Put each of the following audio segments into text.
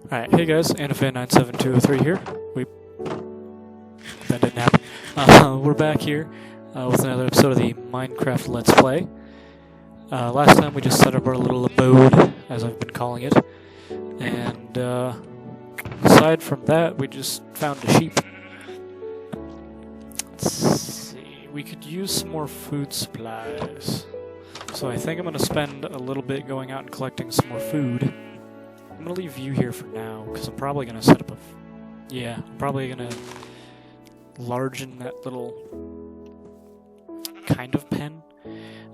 Alright, hey guys, Anafan97203 here. That didn't happen. We're back here with another episode of the Minecraft Let's Play. Last time we just set up our little abode, as I've been calling it. And aside from that, we just found a sheep. Let's see, we could use some more food supplies. So I think I'm going to spend a little bit going out and collecting some more food. I'm going to leave you here for now, because I'm probably going to set up I'm probably going to largen that little kind of pen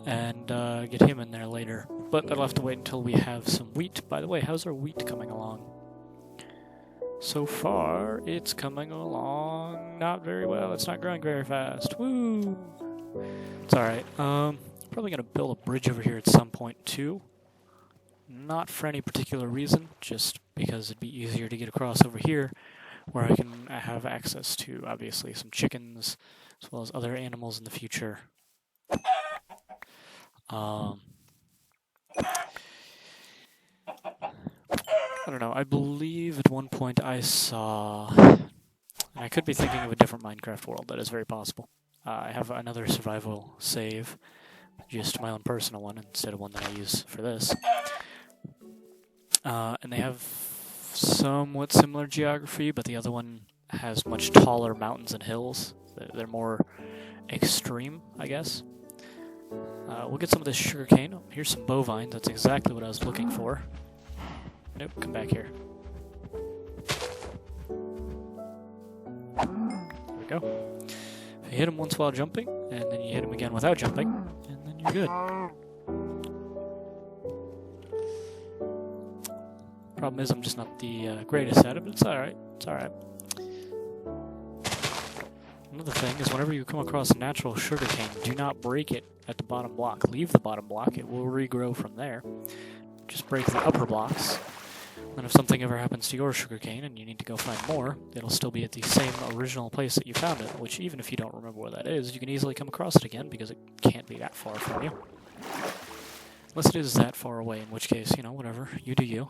and get him in there later. But that'll have to wait until we have some wheat. By the way, how's our wheat coming along? So far, it's coming along not very well. It's not growing very fast. Woo! It's alright. Probably going to build a bridge over here at some point, too. Not for any particular reason, just because it'd be easier to get across over here, where I can have access to, obviously, some chickens, as well as other animals in the future. I don't know, I believe at one point I saw, and I could be thinking of a different Minecraft world, that is very possible. I have another survival save, just my own personal one, instead of one that I use for this. And they have somewhat similar geography, but the other one has much taller mountains and hills. They're more extreme, I guess. We'll get some of this sugarcane. Oh, here's some bovines. That's exactly what I was looking for. Nope, come back here. There we go. If you hit him once while jumping, and then you hit him again without jumping, and then you're good. Problem is, I'm just not the greatest at it, but it's alright. It's alright. Another thing is, whenever you come across natural sugarcane, do not break it at the bottom block. Leave the bottom block, it will regrow from there. Just break the upper blocks. And if something ever happens to your sugarcane and you need to go find more, it'll still be at the same original place that you found it, which even if you don't remember where that is, you can easily come across it again because it can't be that far from you. Unless it is that far away, in which case, you know, whatever, you do you.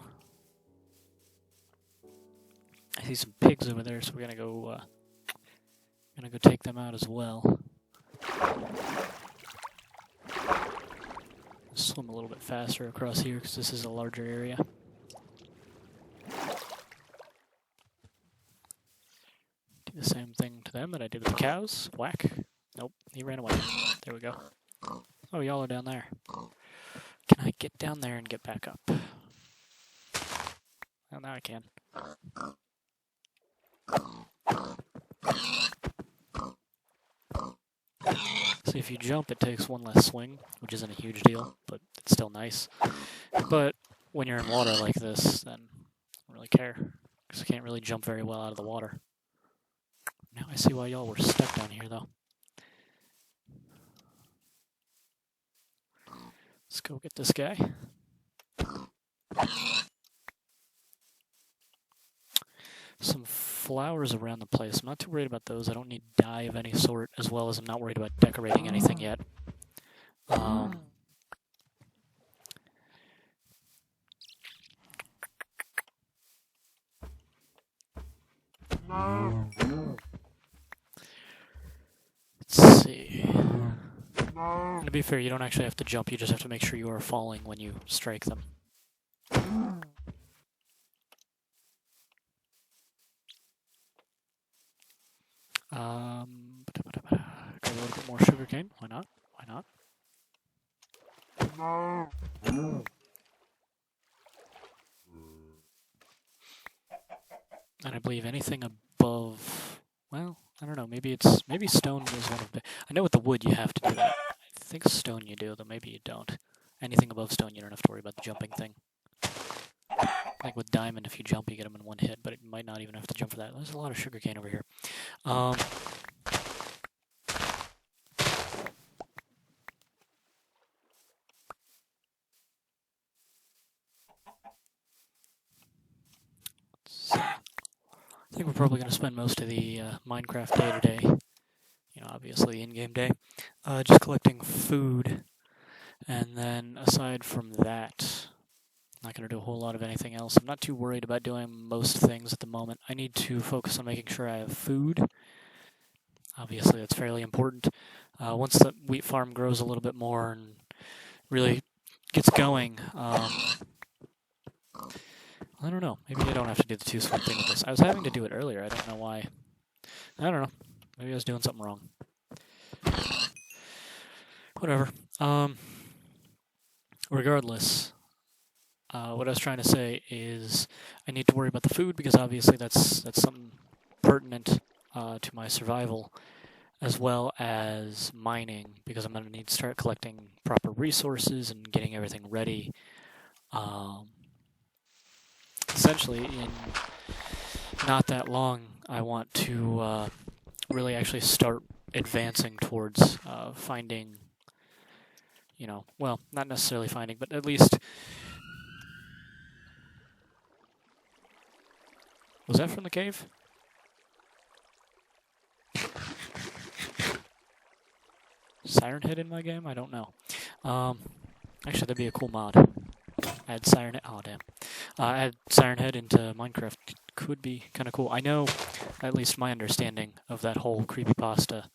I see some pigs over there, so we're gonna go take them out as well. Swim a little bit faster across here because this is a larger area. Do the same thing to them that I did with the cows. Whack. Nope, he ran away. There we go. Oh, y'all are down there. Can I get down there and get back up? Well, now I can. See, if you jump, it takes one less swing, which isn't a huge deal, but it's still nice. But when you're in water like this, then I don't really care, because I can't really jump very well out of the water. Now I see why y'all were stuck down here, though. Let's go get this guy. Some flowers around the place. I'm not too worried about those. I don't need dye of any sort, as well as I'm not worried about decorating anything yet. Let's see. And to be fair, you don't actually have to jump, you just have to make sure you are falling when you strike them. Got a little bit more sugarcane. Why not? Why not? And I believe anything above, well, I don't know, maybe stone is one of the, I know with the wood you have to do that. I think stone you do, though maybe you don't. Anything above stone you don't have to worry about the jumping thing. Like with diamond, if you jump, you get them in one hit, but it might not even have to jump for that. There's a lot of sugarcane over here. I think we're probably going to spend most of the Minecraft day-to-day, you know, obviously in-game day, just collecting food. And then aside from that, Not going to do a whole lot of anything else. I'm not too worried about doing most things at the moment. I need to focus on making sure I have food. Obviously, that's fairly important. Once the wheat farm grows a little bit more and really gets going, I don't know. Maybe I don't have to do the 2-swing thing with this. I was having to do it earlier. I don't know why. I don't know. Maybe I was doing something wrong. Whatever. Regardless, what I was trying to say is I need to worry about the food because obviously that's something pertinent to my survival, as well as mining, because I'm going to need to start collecting proper resources and getting everything ready. Essentially, in not that long, I want to really actually start advancing towards finding, well, not necessarily finding, but at least... Was that from the cave? Siren Head in my game? I don't know. Actually, that'd be a cool mod. Add Siren Head. Oh, damn. Add Siren Head into Minecraft could be kind of cool. I know, at least my understanding of that whole creepypasta.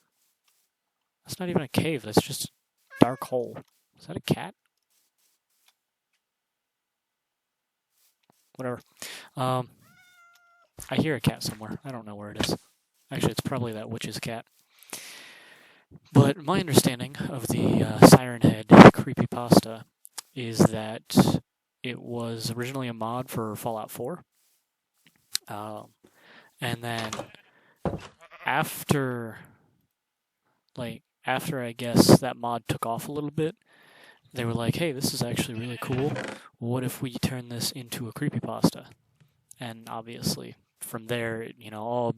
That's not even a cave. That's just a dark hole. Is that a cat? Whatever. I hear a cat somewhere. I don't know where it is. Actually, it's probably that witch's cat. But my understanding of the Siren Head creepypasta is that it was originally a mod for Fallout 4. And then after I guess that mod took off a little bit, they were like, hey, this is actually really cool. What if we turn this into a creepypasta? And obviously, from there,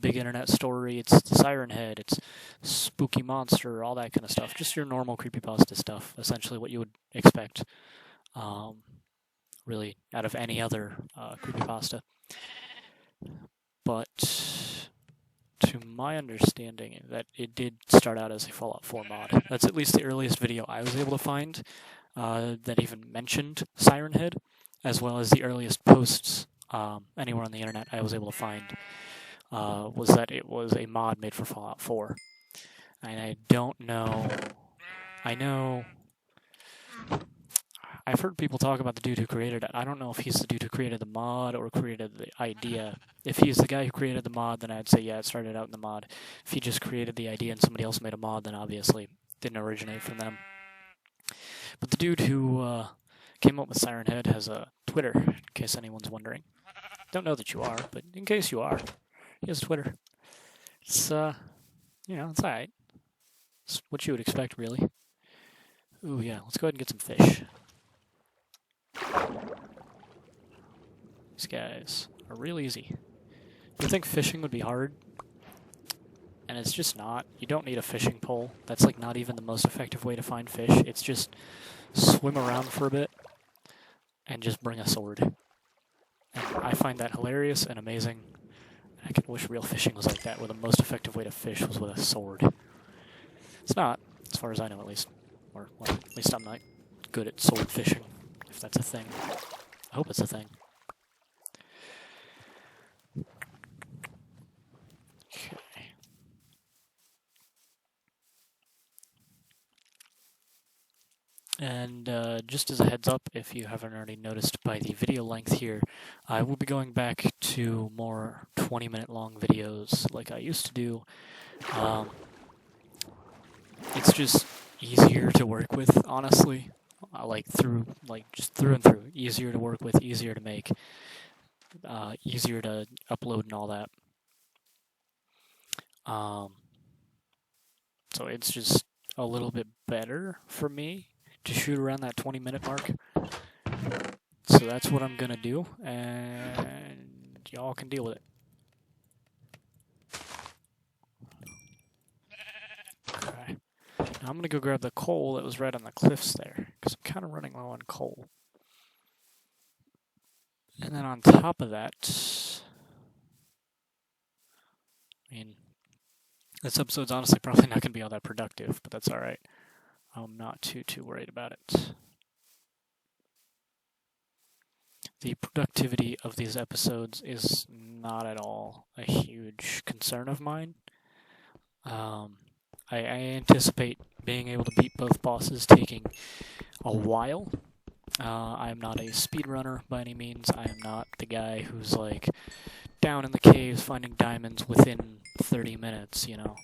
big internet story, it's the Siren Head, it's spooky monster, all that kind of stuff. Just your normal creepypasta stuff, essentially what you would expect, really, out of any other creepypasta. But to my understanding, that it did start out as a Fallout 4 mod. That's at least the earliest video I was able to find that even mentioned Siren Head, as well as the earliest posts anywhere on the internet I was able to find was that it was a mod made for Fallout 4. And I don't know... I've heard people talk about the dude who created it. I don't know if he's the dude who created the mod or created the idea. If he's the guy who created the mod, then I'd say, yeah, it started out in the mod. If he just created the idea and somebody else made a mod, then obviously it didn't originate from them. But the dude who came up with Siren Head has a Twitter, in case anyone's wondering. Don't know that you are, but in case you are, he has Twitter. It's, it's alright. It's what you would expect, really. Ooh, yeah, let's go ahead and get some fish. These guys are real easy. You think fishing would be hard? And it's just not. You don't need a fishing pole. That's like not even the most effective way to find fish. It's just swim around for a bit and just bring a sword. And I find that hilarious and amazing. I could wish real fishing was like that, where the most effective way to fish was with a sword. It's not, as far as I know at least. Or, well, at least I'm not good at sword fishing, if that's a thing. I hope it's a thing. Okay. And just as a heads up, if you haven't already noticed by the video length here, I will be going back to more 20-minute long videos like I used to do. It's just easier to work with, honestly. Just through and through. Easier to work with, easier to make, easier to upload and all that. So it's just a little bit better for me to shoot around that 20-minute mark. So that's what I'm gonna do, and y'all can deal with it. Okay. Now I'm gonna go grab the coal that was right on the cliffs there, because I'm kind of running low on coal. And then on top of that, I mean, this episode's honestly probably not gonna be all that productive, but that's alright. I'm not too worried about it. the productivity of these episodes is not at all a huge concern of mine. I anticipate being able to beat both bosses taking a while. I am not a speedrunner by any means. I am not the guy who's like down in the caves finding diamonds within 30 minutes, you know.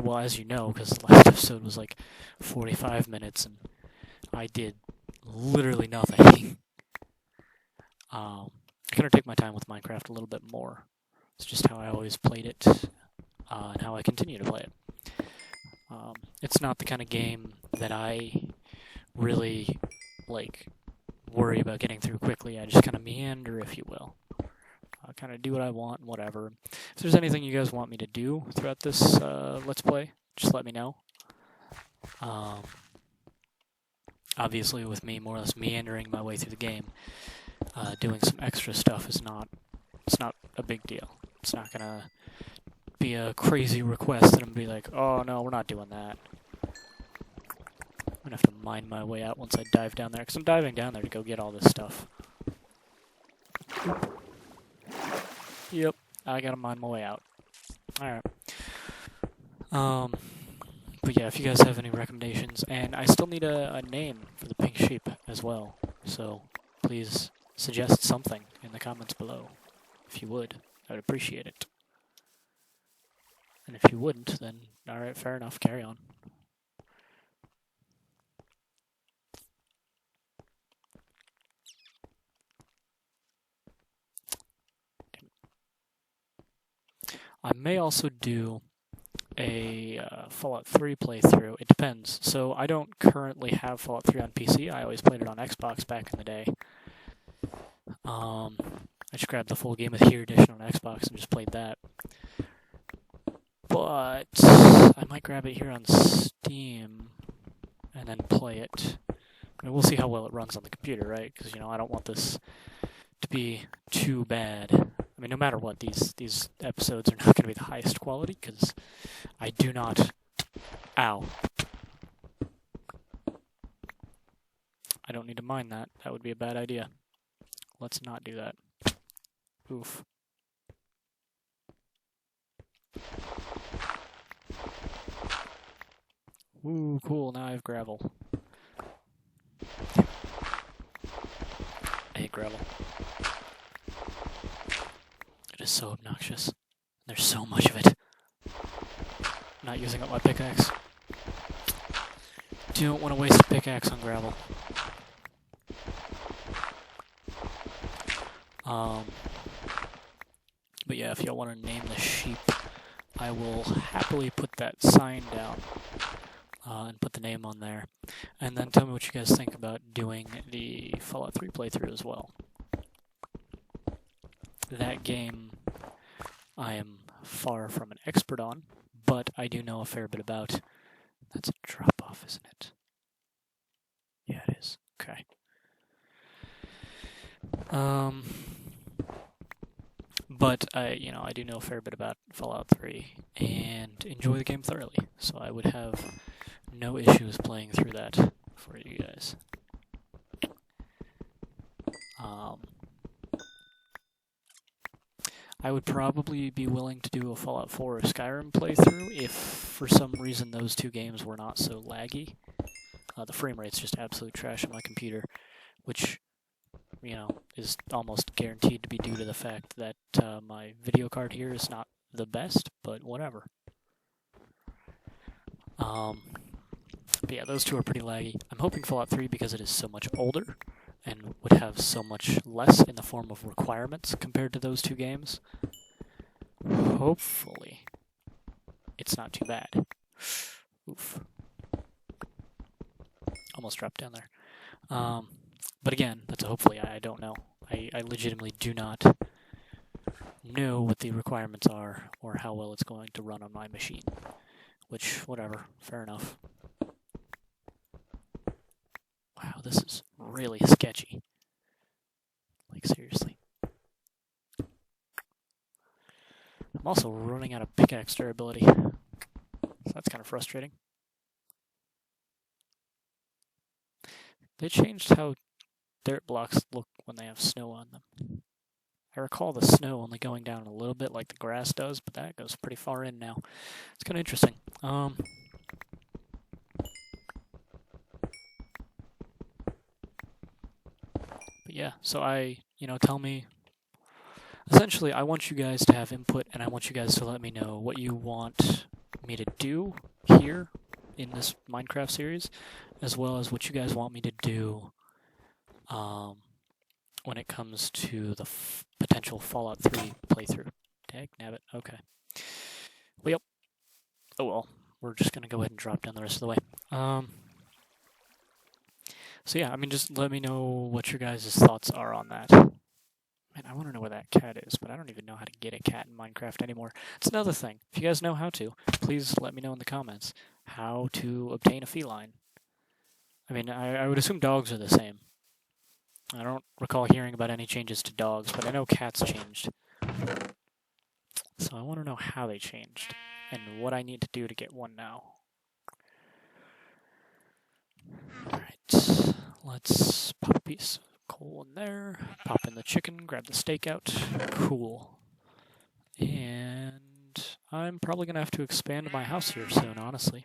Well, as you know, because the last episode was like 45 minutes and I did literally nothing. I kind of take my time with Minecraft a little bit more. It's just how I always played it, and how I continue to play it. It's not the kind of game that I really, like, worry about getting through quickly. I just kind of meander, if you will. I kind of do what I want, whatever. If there's anything you guys want me to do throughout this Let's Play, just let me know. Obviously, with me more or less meandering my way through the game, doing some extra stuff is not a big deal. It's not gonna be a crazy request that I'm gonna be like, oh no, we're not doing that. I'm gonna have to mine my way out once I dive down there, because I'm diving down there to go get all this stuff. Yep, I gotta mine my way out. Alright. But yeah, if you guys have any recommendations, and I still need a name for the pink sheep as well, so please suggest something in the comments below. If you would, I would appreciate it. And if you wouldn't, then alright, fair enough, carry on. I may also do a Fallout 3 playthrough. It depends. So I don't currently have Fallout 3 on PC. I always played it on Xbox back in the day. I just grabbed the full Game of the Year edition on Xbox and just played that. But I might grab it here on Steam and then play it. I mean, we'll see how well it runs on the computer, right? Because, you know, I don't want this to be too bad. I mean, no matter what, these episodes are not going to be the highest quality, because I do not... Ow. I don't need to mine that. That would be a bad idea. Let's not do that. Oof. Ooh, cool, now I have gravel. I hate gravel. It is so obnoxious. There's so much of it. Not using up my pickaxe. Don't want to waste a pickaxe on gravel. But yeah, if y'all want to name the sheep, I will happily put that sign down and put the name on there. And then tell me what you guys think about doing the Fallout 3 playthrough as well. That game I am far from an expert on, but I do know a fair bit about. That's a drop-off, isn't it? Yeah, it is. Okay. But I do know a fair bit about Fallout 3 and enjoy the game thoroughly, so I would have no issues playing through that for you guys. I would probably be willing to do a Fallout 4 or Skyrim playthrough if, for some reason, those two games were not so laggy. The frame rate's just absolute trash on my computer, which, you know, is almost guaranteed to be due to the fact that my video card here is not the best, but whatever. But yeah, those two are pretty laggy. I'm hoping Fallout 3, because it is so much older and would have so much less in the form of requirements compared to those two games, hopefully it's not too bad. Oof. Almost dropped down there. But again, that's a hopefully. I don't know. I legitimately do not know what the requirements are or how well it's going to run on my machine. Which, whatever, fair enough. Wow, this is really sketchy. Like, seriously. I'm also running out of pickaxe durability. So that's kind of frustrating. They changed how dirt blocks look when they have snow on them. I recall the snow only going down a little bit like the grass does, but that goes pretty far in now. It's kind of interesting. But yeah, so tell me. Essentially, I want you guys to have input, and I want you guys to let me know what you want me to do here in this Minecraft series, as well as what you guys want me to do when it comes to the potential Fallout 3 playthrough. Dagnabbit, okay. Well, yep. Oh well, we're just going to go ahead and drop down the rest of the way. So yeah, I mean, just let me know what your guys' thoughts are on that. Man, I want to know where that cat is, but I don't even know how to get a cat in Minecraft anymore. It's another thing. If you guys know how to, please let me know in the comments how to obtain a feline. I mean, I would assume dogs are the same. I don't recall hearing about any changes to dogs, but I know cats changed. So I want to know how they changed, and what I need to do to get one now. Alright, let's pop a piece of coal in there, pop in the chicken, grab the steak out. Cool. And I'm probably going to have to expand my house here soon, honestly.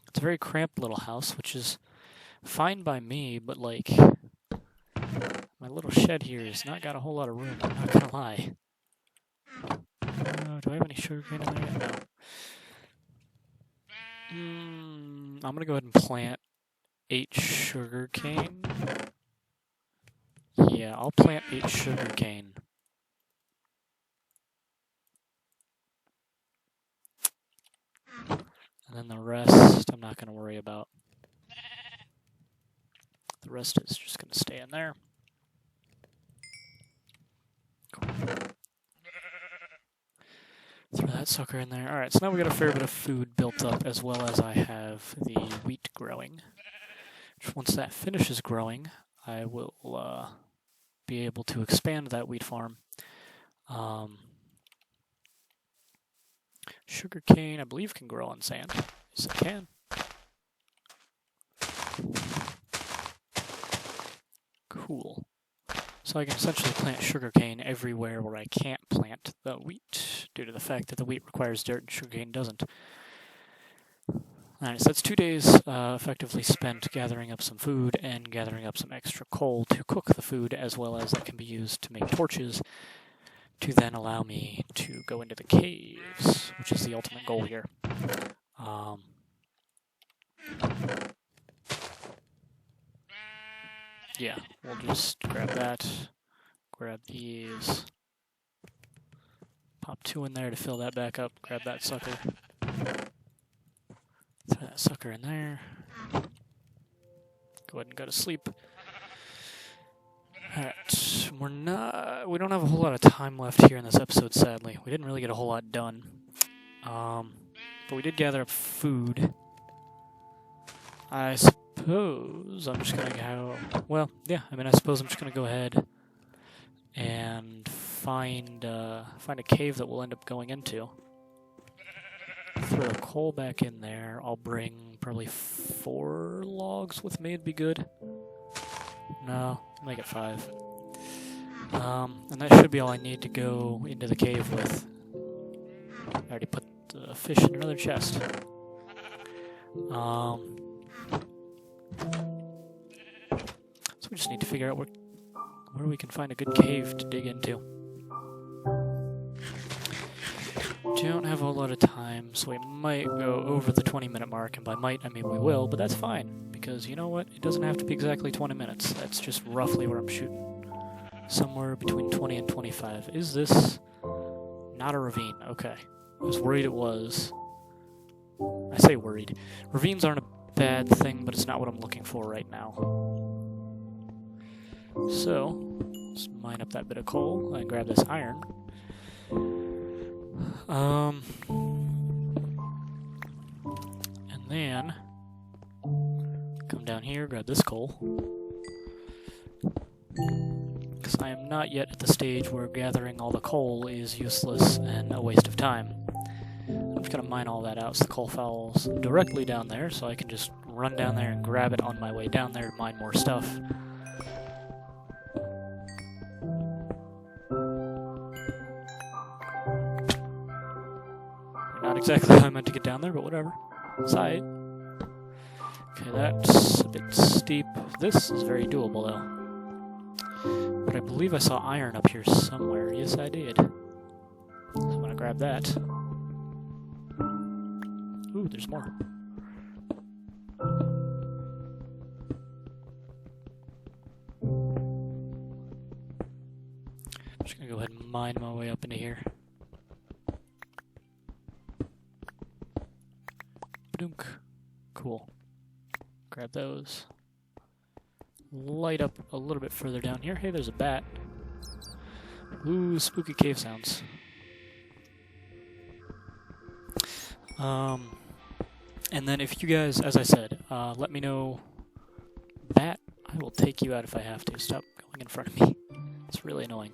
It's a very cramped little house, which is fine by me, but like, my little shed here has not got a whole lot of room, I'm not gonna lie. Do I have any sugarcane in there yet? No. I'm gonna go ahead and plant 8 sugarcane. Yeah, I'll plant 8 sugarcane. And then the rest I'm not gonna worry about. The rest is just gonna stay in there. Cool. Throw that sucker in there. Alright, so now we got a fair bit of food built up, as well as I have the wheat growing. Once that finishes growing, I will be able to expand that wheat farm. Sugarcane, I believe, can grow on sand. Yes, it can. Cool. So I can essentially plant sugarcane everywhere where I can't plant the wheat, due to the fact that the wheat requires dirt and sugarcane doesn't. Alright, so that's 2 days effectively spent gathering up some food and gathering up some extra coal to cook the food, as well as that can be used to make torches to then allow me to go into the caves, which is the ultimate goal here. Yeah, we'll just grab that, grab these, pop 2 in there to fill that back up, grab that sucker, throw that sucker in there, go ahead and go to sleep. Alright, we don't have a whole lot of time left here in this episode, sadly. We didn't really get a whole lot done. But we did gather up food. I suppose I'm just gonna go... Well, yeah, I suppose I'm just gonna go ahead and find a cave that we'll end up going into. Throw the coal back in there. I'll bring probably 4 logs with me, it'd be good. No, make it 5. And that should be all I need to go into the cave with. I already put the fish in another chest. So we just need to figure out where we can find a good cave to dig into. Don't have a whole lot of time, so we might go over the 20-minute mark, and by might I mean we will, but that's fine, because you know what? It doesn't have to be exactly 20 minutes. That's just roughly where I'm shooting. Somewhere between 20 and 25. Is this not a ravine? Okay. I was worried it was. I say worried. Ravines aren't a bad thing, but it's not what I'm looking for right now. So, let's mine up that bit of coal and grab this iron. And then come down here, grab this coal. Because I am not yet at the stage where gathering all the coal is useless and a waste of time. I'm just going to mine all that out so the coal falls directly down there, so I can just run down there and grab it on my way down there to mine more stuff. not exactly how I meant to get down there, but whatever. Side. Okay, that's a bit steep. This is very doable, though. But I believe I saw iron up here somewhere. Yes, I did. So I'm gonna grab that. Ooh, there's more. I'm just gonna go ahead and mine my way up into here. Badunk. Cool. Grab those. Light up a little bit further down here. Hey, there's a bat. Ooh, spooky cave sounds. And then if you guys, as I said, let me know. Bat, I will take you out if I have to. Stop going in front of me. It's really annoying.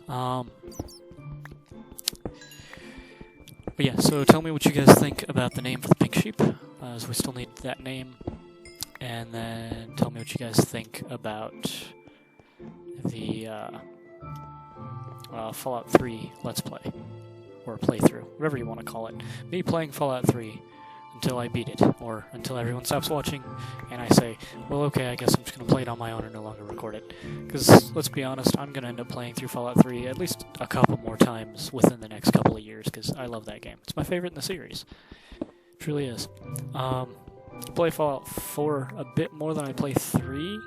But yeah, so tell me what you guys think about the name for the pink sheep, as we still need that name. And then tell me what you guys think about the Fallout 3 Let's Play, or playthrough, whatever you want to call it. Me playing Fallout 3 until I beat it, or until everyone stops watching, and I say, well, okay, I guess I'm just going to play it on my own and no longer record it. Because, let's be honest, I'm going to end up playing through Fallout 3 at least a couple more times within the next couple of years, because I love that game. It's my favorite in the series. It truly is. I play Fallout 4 a bit more than I play 3,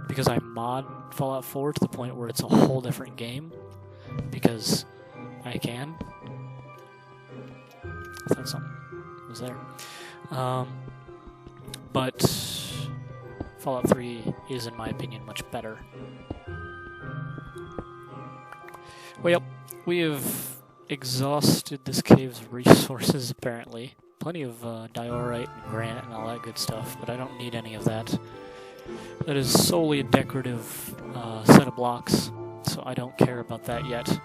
because I mod Fallout 4 to the point where it's a whole different game, because I can. I thought something was there. But Fallout 3 is, in my opinion, much better. Well, we have exhausted this cave's resources, apparently. Plenty of diorite and granite and all that good stuff, but I don't need any of that. That is solely a decorative set of blocks, so I don't care about that yet.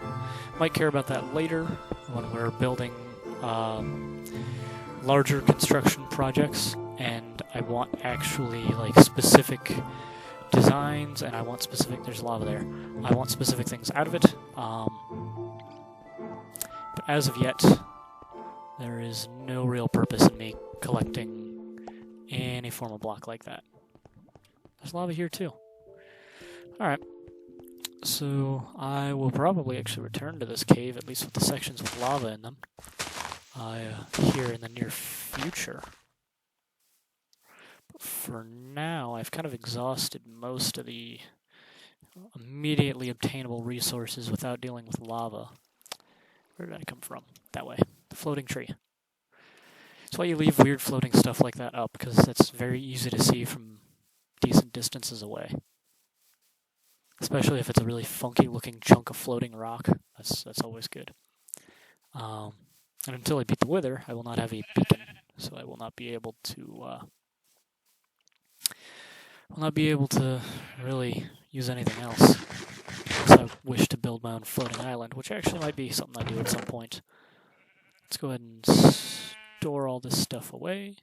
Might care about that later, when we're building larger construction projects, and I want actually like specific designs, and I want specific, there's lava there, I want specific things out of it, but as of yet, there is no real purpose in me collecting any form of block like that. There's lava here too. Alright, so I will probably actually return to this cave, at least with the sections with lava in them, here in the near future. But for now, I've kind of exhausted most of the immediately obtainable resources without dealing with lava. Where did I come from? That way. The floating tree. That's why you leave weird floating stuff like that up, because that's very easy to see from decent distances away. Especially if it's a really funky looking chunk of floating rock. That's always good. And until I beat the Wither, I will not have a beacon, so I will not be able to really use anything else. Unless I wish to build my own floating island, which actually might be something I do at some point. Let's go ahead and store all this stuff away.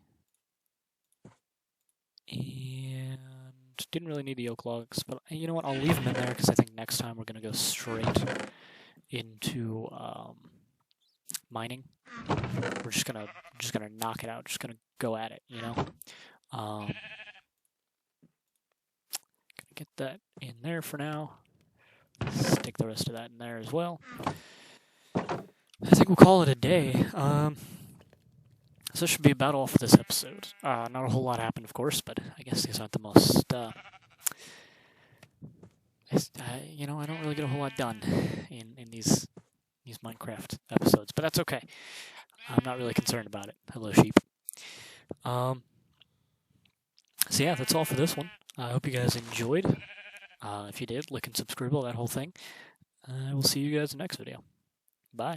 And didn't really need the oak logs, but you know what? I'll leave them in there because I think next time we're going to go straight into mining. We're just gonna knock it out. Just gonna go at it, you know. Gonna get that in there for now. Stick the rest of that in there as well. I think we'll call it a day. So this should be about all for this episode. Not a whole lot happened, of course, but I guess these aren't the most. You know, I don't really get a whole lot done in these Minecraft episodes, but that's okay. I'm not really concerned about it. Hello, sheep. So yeah, that's all for this one. I hope you guys enjoyed. If you did, like and subscribe, all that whole thing. I will see you guys in the next video. Bye.